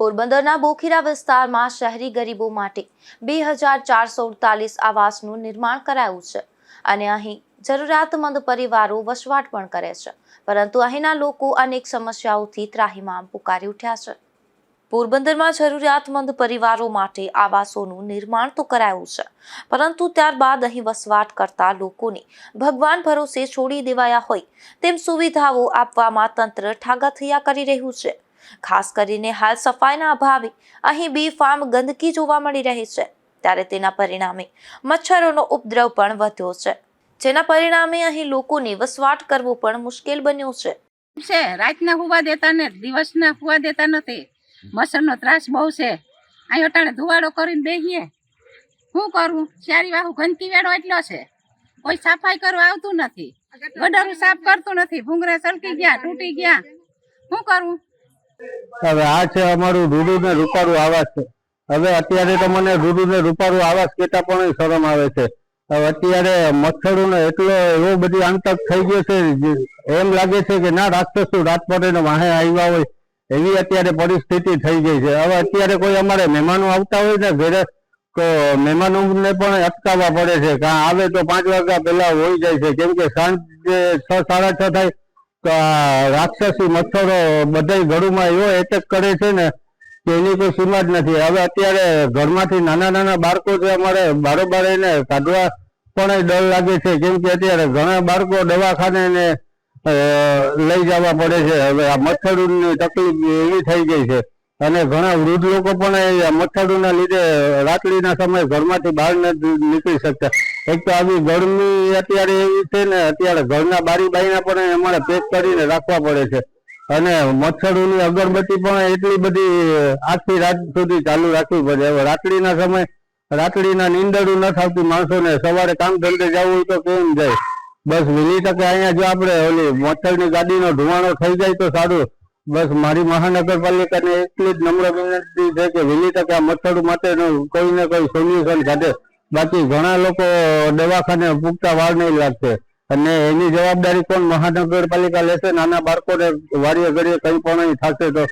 પોરબંદરના બોખીરા વિસ્તારમાં શહેરી ગરીબો માટે 2448 આવાસનું નિર્માણ કરાયું છે અને અહીં જરૂરિયાતમંદ પરિવારો વસવાટ પણ કરે છે, પરંતુ અહીંના લોકો અનેક સમસ્યાઓથી ત્રાહિમામ પુકારી ઉઠ્યા છે। પોરબંદરમાં જરૂરિયાતમંદ પરિવારો માટે આવાસોનું નિર્માણ તો કરાયું છે, પરંતુ ત્યારબાદ અહીં વસવાટ કરતા લોકોને ભગવાન ભરોસે છોડી દેવાયા હોય તેમ સુવિધાઓ આપવામાં તંત્ર ઠાગાથૈયા કરી રહ્યું છે। ખાસ કરીને હાલ સફાઈના અભાવે અહીં બેફામ ગંદકી જોવા મળી રહી છે, ત્યારે તેના પરિણામે મચ્છરોનો ઉપદ્રવ પણ વધ્યો છે, જેના પરિણામે અહીં લોકોને વસવાટ કરવો પણ મુશ્કેલ બન્યો છે। રાતના હુવા દેતા ને દિવસના હુવા દેતા નથી। મચ્છરનો ત્રાસ બહુ છે। અહીં અટાણે ધુવાડો કરીને બેહીએ, શું કરવું? ચારી વાહુ ગંદકી વેડો એટલો છે, કોઈ સફાઈ કરવા આવતું નથી, ગટરો સાફ કરતું નથી, ભૂંગરા સલકી ગયા, તૂટી ગયા, શું કરવું? હવે આ છે અમારું રૂડું ને રૂપારું આવાસ છે। હવે અત્યારે તો મને રૂડું ને રૂપારું આવાસ કહેતા પણ શરમ આવે છે। હવે અત્યારે મચ્છરોનો એટલો એવો બધી આંતક થઈ ગયો છે, એમ લાગે છે કે ના રાક્ષસો રાત પડે ને વાહે આવ્યા હોય એવી અત્યારે પરિસ્થિતિ થઈ ગઈ છે। હવે અત્યારે કોઈ અમારે મહેમાનો આવતા હોય ને ઘરે, તો મહેમાનોને પણ અટકાવવા પડે છે, કાં આવે તો 5 વાગ્યા પહેલા હોઈ જાય છે, કેમ કે સાંજે 6 સાડા 6 થાય તો રાક્ષસી મચ્છરો બધા ઘરોમાં એવો એટેક કરે છે ને કે એની કોઈ સીમા જ નથી। હવે અત્યારે ઘરમાંથી નાના નાના બાળકો છે અમારે બારોબાર એને કાઢવા પણ ડર લાગે છે, કેમ કે અત્યારે ઘણા બાળકો દવાખાને ને લઈ જવા પડે છે। હવે આ મચ્છરોની તકલીફ એવી થઈ ગઈ છે અને ઘણા વૃદ્ધ લોકો પણ મચ્છરોના લીધે રાત્રિના સમયે ઘરમાંથી બહાર નથી નીકળી શકતા। એક તો આવી ગરમી અત્યારે એવી છે ને, અત્યારે ઘરના બારી બારીના પણ અમારે પેક કરીને રાખવા પડે છે અને મચ્છરોની અગરબત્તી પણ એટલી બધી આખી રાત સુધી ચાલુ રાખવી પડે। હવે રાત્રિના સમય રાત્રિના નીંદરું ન થતું માણસોને, સવારે કામ ધંધે જવું હોય તો કેમ જાય? બસ વહેલી તકે અહીંયા જો આપણે ઓલી મચ્છરની ગાડીનો ધુમાડો થઈ જાય તો સારું। બસ મારી મહાનગરપાલિકાને એટલી જ નમ્ર વિનંતી છે કે વહેલી તકે આ મચ્છરો માટેનું કોઈ ને કોઈ સોલ્યુશન કાઢે। બાકી ઘણા લોકો દવાખાને પૂરતા વાર નહીં લાગશે અને એની જવાબદારી કોણ? મહાનગરપાલિકા લેશે? નાના બાળકોને વારીએ ઘડીએ કંઈ પણ થશે તો